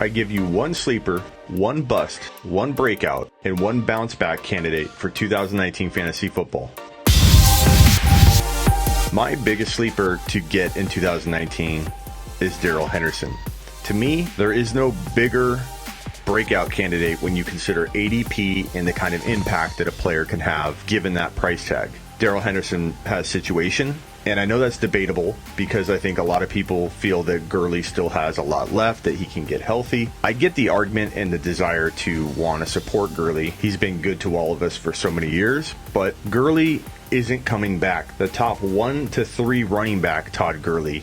I give you one sleeper, one bust, one breakout, and one bounce back candidate for 2019 fantasy football. My biggest sleeper to get in 2019 is Darrell Henderson. To me, there is no bigger breakout candidate when you consider ADP and the kind of impact that a player can have given that price tag. Darrell Henderson has situation, and I know that's debatable because I think a lot of people feel that Gurley still has a lot left, that he can get healthy. I get the argument and the desire to want to support Gurley. He's been good to all of us for so many years, but Gurley isn't coming back. The top 1 to 3 running back, Todd Gurley,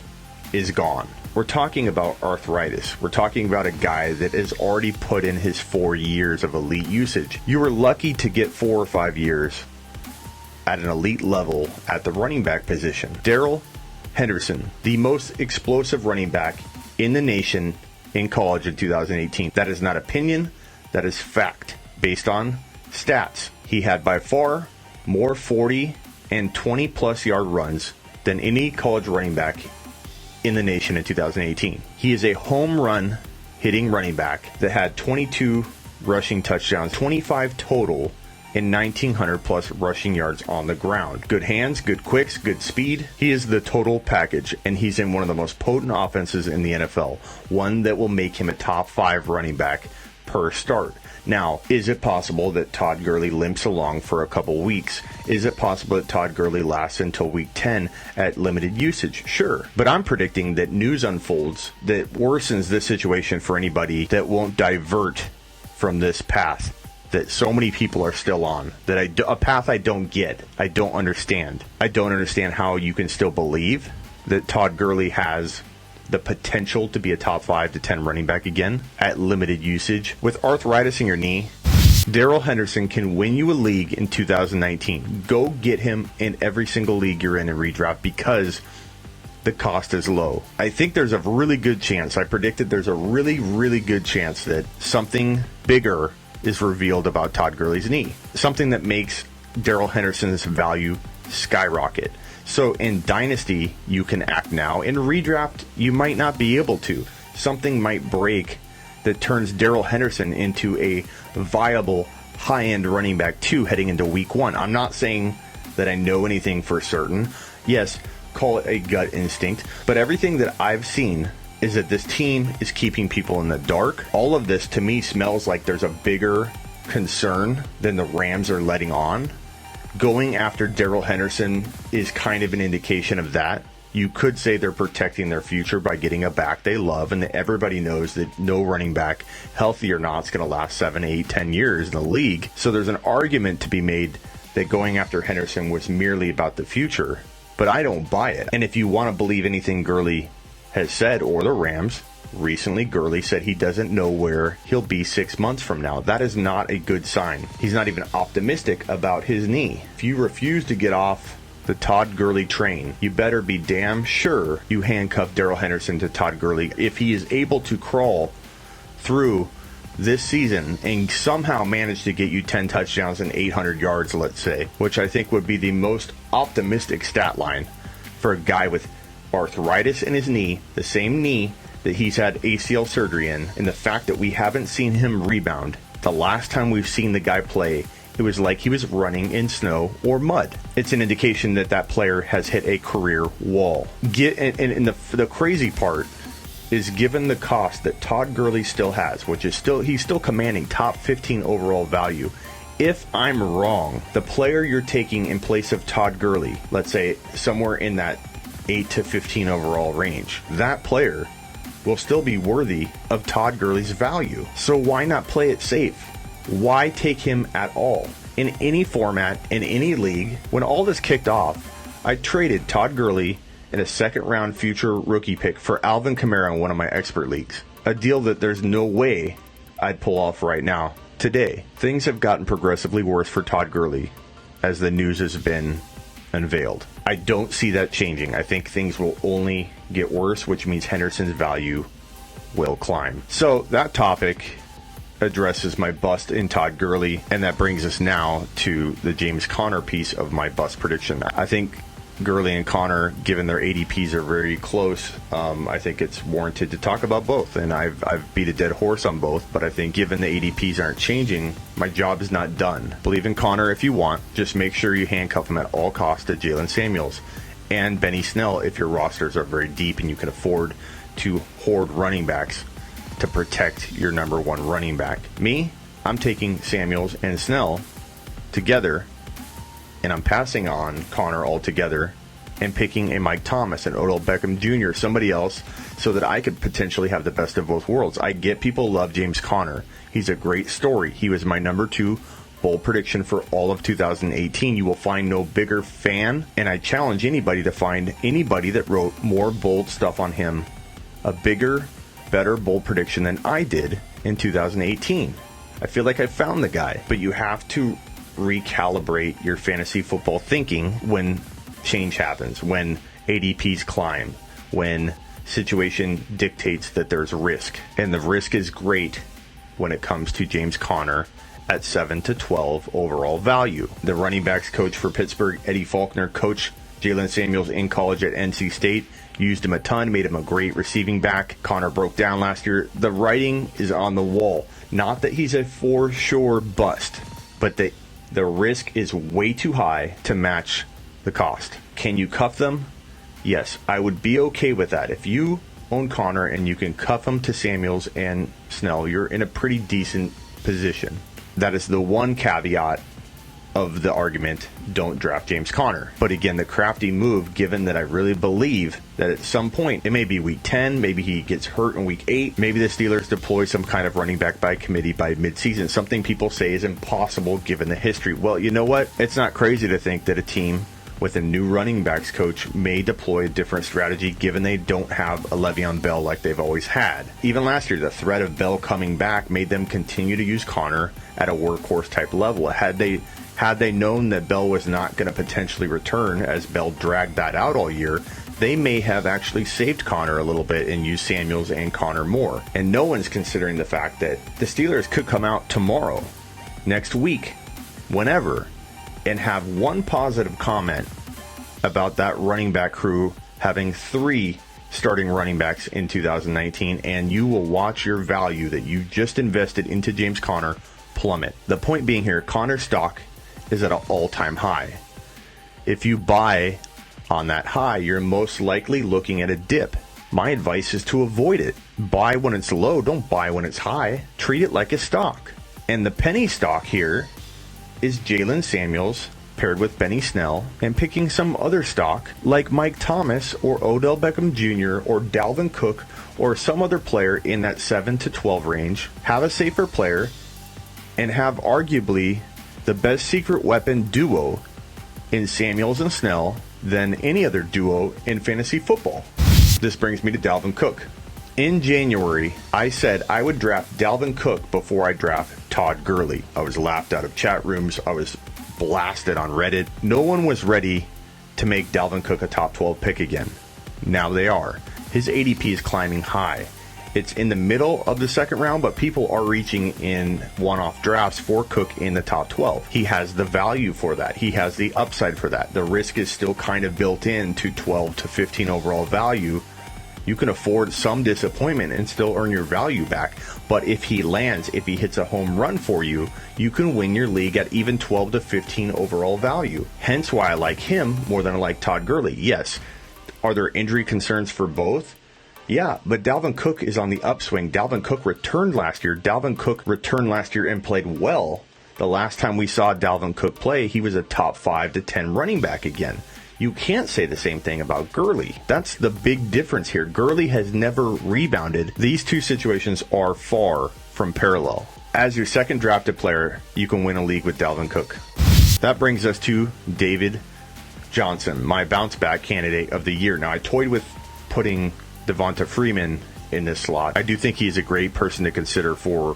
is gone. We're talking about arthritis. We're talking about a guy that has already put in his 4 years of elite usage. You were lucky to get 4 or 5 years at an elite level at the running back position. Darrell Henderson, the most explosive running back in the nation in college in 2018. That is not opinion, that is fact based on stats. He had by far more 40 and 20 plus yard runs than any college running back in the nation in 2018. He is a home run hitting running back that had 22 rushing touchdowns, 25 total, and 1,900 plus rushing yards on the ground. Good hands, good quicks, good speed. He is the total package, and he's in one of the most potent offenses in the NFL, one that will make him a top 5 running back per start. Now, is it possible that Todd Gurley limps along for a couple weeks? Is it possible that Todd Gurley lasts until week 10 at limited usage? Sure. But I'm predicting that news unfolds that worsens this situation for anybody that won't divert from this path that so many people are still on, that a path I don't get, I don't understand. I don't understand how you can still believe that Todd Gurley has the potential to be a top 5 to 10 running back again at limited usage. With arthritis in your knee, Darrell Henderson can win you a league in 2019. Go get him in every single league you're in redraft because the cost is low. I think there's a really good chance, I predicted there's a really, really good chance that something bigger is revealed about Todd Gurley's knee. Something that makes Darrell Henderson's value skyrocket. So in Dynasty, you can act now. In Redraft, you might not be able to. Something might break that turns Darrell Henderson into a viable high-end running back 2 heading into week 1. I'm not saying that I know anything for certain. Yes, call it a gut instinct. But everything that I've seen is that this team is keeping people in the dark. All of this, to me, smells like there's a bigger concern than the Rams are letting on. Going after Darrell Henderson is kind of an indication of that. You could say they're protecting their future by getting a back they love, and that everybody knows that no running back, healthy or not, is going to last 7, 8, 10 years in the league. So there's an argument to be made that going after Henderson was merely about the future, but I don't buy it. And if you want to believe anything Gurley has said, or the Rams, recently Gurley said he doesn't know where he'll be 6 months from now. That is not a good sign. He's not even optimistic about his knee. If you refuse to get off the Todd Gurley train, you better be damn sure you handcuff Darrell Henderson to Todd Gurley. If he is able to crawl through this season and somehow manage to get you 10 touchdowns and 800 yards, let's say, which I think would be the most optimistic stat line for a guy with arthritis in his knee, the same knee that he's had ACL surgery in, and the fact that we haven't seen him rebound. The last time we've seen the guy play, it was like he was running in snow or mud. It's an indication that that player has hit a career wall. And the crazy part is, given the cost that Todd Gurley still has, which is he's still commanding top 15 overall value. If I'm wrong, the player you're taking in place of Todd Gurley, let's say somewhere in that 8 to 15 overall range, that player will still be worthy of Todd Gurley's value. So why not play it safe? Why take him at all? In any format, in any league, when all this kicked off, I traded Todd Gurley in a second-round future rookie pick for Alvin Kamara in one of my expert leagues. A deal that there's no way I'd pull off right now. Today, things have gotten progressively worse for Todd Gurley as the news has been unveiled. I don't see that changing. I think things will only get worse, which means Henderson's value will climb. So that topic addresses my bust in Todd Gurley, and that brings us now to the James Conner piece of my bust prediction. I think Gurley and Connor, given their ADPs are very close, I think it's warranted to talk about both. And I've beat a dead horse on both, but I think given the ADPs aren't changing, my job is not done. Believe in Connor if you want. Just make sure you handcuff him at all costs to Jaylen Samuels and Benny Snell if your rosters are very deep and you can afford to hoard running backs to protect your number one running back. Me, I'm taking Samuels and Snell together, and I'm passing on Connor altogether and picking a Mike Thomas, an Odell Beckham Jr., somebody else, so that I could potentially have the best of both worlds. I get people love James Conner. He's a great story. He was my number 2 bold prediction for all of 2018. You will find no bigger fan, and I challenge anybody to find anybody that wrote more bold stuff on him, a bigger, better bold prediction than I did in 2018. I feel like I found the guy, but you have to recalibrate your fantasy football thinking when change happens, when ADPs climb, when situation dictates that there's risk. And the risk is great when it comes to James Conner at 7 to 12 overall value. The running backs coach for Pittsburgh, Eddie Faulkner, coached Jaylen Samuels in college at NC State, used him a ton, made him a great receiving back. Connor broke down last year. The writing is on the wall. Not that he's a for sure bust, but that the risk is way too high to match the cost. Can you cuff them? Yes, I would be okay with that. If you own Connor and you can cuff him to Samuels and Snell, you're in a pretty decent position. That is the one caveat of the argument, don't draft James Conner. But again, the crafty move, given that I really believe that at some point, it may be week 10, maybe he gets hurt in week 8, maybe the Steelers deploy some kind of running back by committee by midseason, something people say is impossible given the history. Well, you know what? It's not crazy to think that a team with a new running backs coach may deploy a different strategy given they don't have a Le'Veon Bell like they've always had. Even last year, the threat of Bell coming back made them continue to use Connor at a workhorse type level. Had they known that Bell was not going to potentially return, as Bell dragged that out all year, they may have actually saved Connor a little bit and used Samuels and Connor more. And no one's considering the fact that the Steelers could come out tomorrow, next week, whenever, and have one positive comment about that running back crew having 3 starting running backs in 2019, and you will watch your value that you just invested into James Conner plummet. The point being here, Connor's stock is at an all-time high. If you buy on that high, you're most likely looking at a dip. My advice is to avoid it. Buy when it's low, don't buy when it's high. Treat it like a stock. And the penny stock here is Jaylen Samuels paired with Benny Snell, and picking some other stock like Mike Thomas or Odell Beckham Jr. or Dalvin Cook or some other player in that 7 to 12 range. Have a safer player and have arguably the best secret weapon duo in Samuels and Snell than any other duo in fantasy football. This brings me to Dalvin Cook. In January, I said I would draft Dalvin Cook before I draft Todd Gurley. I was laughed out of chat rooms. I was blasted on Reddit. No one was ready to make Dalvin Cook a top 12 pick again. Now they are. His ADP is climbing high. It's in the middle of the second round, but people are reaching in one-off drafts for Cook in the top 12. He has the value for that. He has the upside for that. The risk is still kind of built in to 12 to 15 overall value. You can afford some disappointment and still earn your value back. But if he lands, if he hits a home run for you, you can win your league at even 12 to 15 overall value. Hence why I like him more than I like Todd Gurley. Yes. Are there injury concerns for both? Yeah, but Dalvin Cook is on the upswing. Dalvin Cook returned last year. Dalvin Cook returned last year and played well. The last time we saw Dalvin Cook play, he was a top 5 to 10 running back again. You can't say the same thing about Gurley. That's the big difference here. Gurley has never rebounded. These two situations are far from parallel. As your second drafted player, you can win a league with Dalvin Cook. That brings us to David Johnson, my bounce back candidate of the year. Now, I toyed with putting Devonta Freeman in this slot. I do think he's a great person to consider for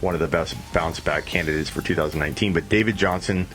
one of the best bounce back candidates for 2019, but David Johnson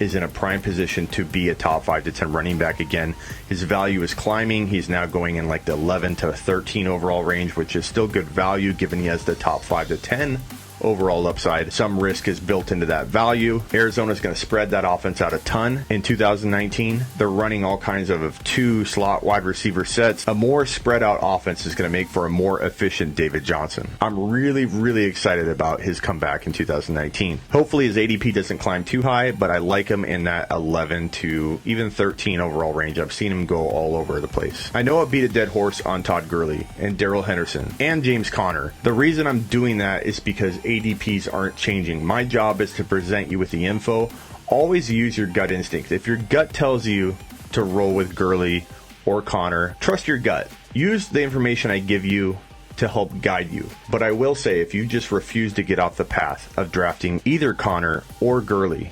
is in a prime position to be a top 5 to 10 running back again. His value is climbing. He's now going in like the 11 to 13 overall range, which is still good value given he has the top 5 to 10 overall upside. Some risk is built into that value. Arizona's going to spread that offense out a ton in 2019. They're running all kinds of 2 slot wide receiver sets. A more spread out offense is going to make for a more efficient David Johnson. I'm really excited about his comeback in 2019. Hopefully his ADP doesn't climb too high, but I like him in that 11 to even 13 overall range. I've seen him go all over the place. I know I beat a dead horse on Todd Gurley and Darrell Henderson and James Conner. The reason I'm doing that is because ADPs aren't changing. My job is to present you with the info. Always use your gut instinct. If your gut tells you to roll with Gurley or Conner, trust your gut. Use the information I give you to help guide you. But I will say, if you just refuse to get off the path of drafting either Conner or Gurley,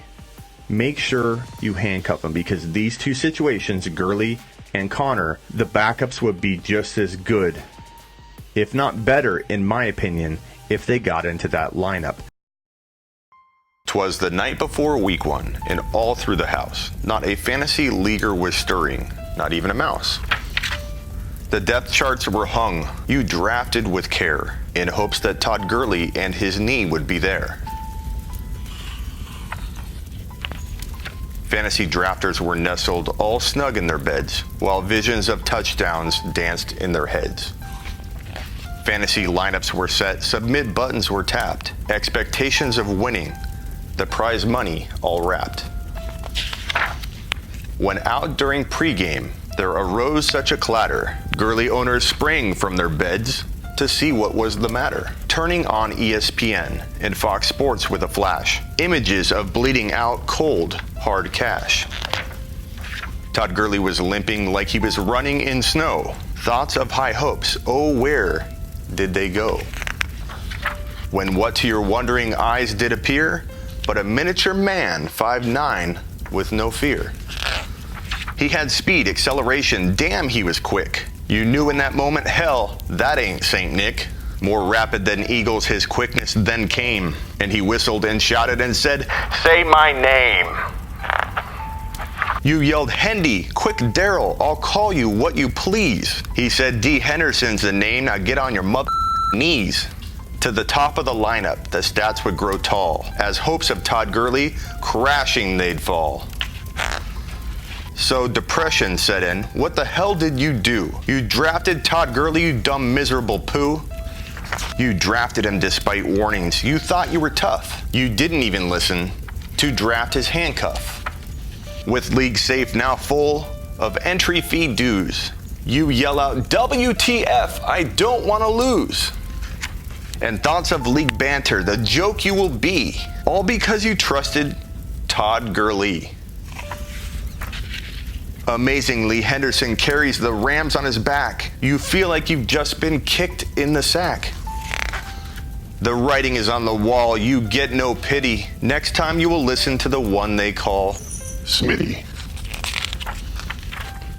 make sure you handcuff them, because these 2 situations, Gurley and Conner, the backups would be just as good, if not better, in my opinion, if they got into that lineup. 'Twas the night before week 1, and all through the house, not a fantasy leaguer was stirring, not even a mouse. The depth charts were hung. You drafted with care, in hopes that Todd Gurley and his knee would be there. Fantasy drafters were nestled all snug in their beds, while visions of touchdowns danced in their heads. Fantasy lineups were set, submit buttons were tapped, expectations of winning, the prize money all wrapped. When out during pregame, there arose such a clatter, Gurley owners sprang from their beds to see what was the matter. Turning on ESPN and Fox Sports with a flash, images of bleeding out cold, hard cash. Todd Gurley was limping like he was running in snow. Thoughts of high hopes, oh where did they go? When what to your wondering eyes did appear, but a miniature man, 5'9", with no fear. He had speed, acceleration, damn he was quick. You knew in that moment, hell, that ain't Saint Nick. More rapid than eagles his quickness then came, and he whistled and shouted and said, say my name. You yelled, Hendy, quick Darrell, I'll call you what you please. He said, D. Henderson's the name, now get on your mother knees. To the top of the lineup, the stats would grow tall, as hopes of Todd Gurley, crashing they'd fall. So depression set in. What the hell did you do? You drafted Todd Gurley, you dumb miserable poo. You drafted him despite warnings. You thought you were tough. You didn't even listen to draft his handcuff. With league safe now full of entry fee dues, you yell out, WTF, I don't want to lose. And thoughts of league banter, the joke you will be, all because you trusted Todd Gurley. Amazingly, Henderson carries the Rams on his back. You feel like you've just been kicked in the sack. The writing is on the wall, you get no pity. Next time you will listen to the one they call Smitty.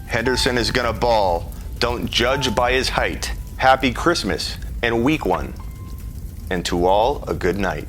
Henderson is gonna ball. Don't judge by his height. Happy Christmas and week 1. And to all, a good night.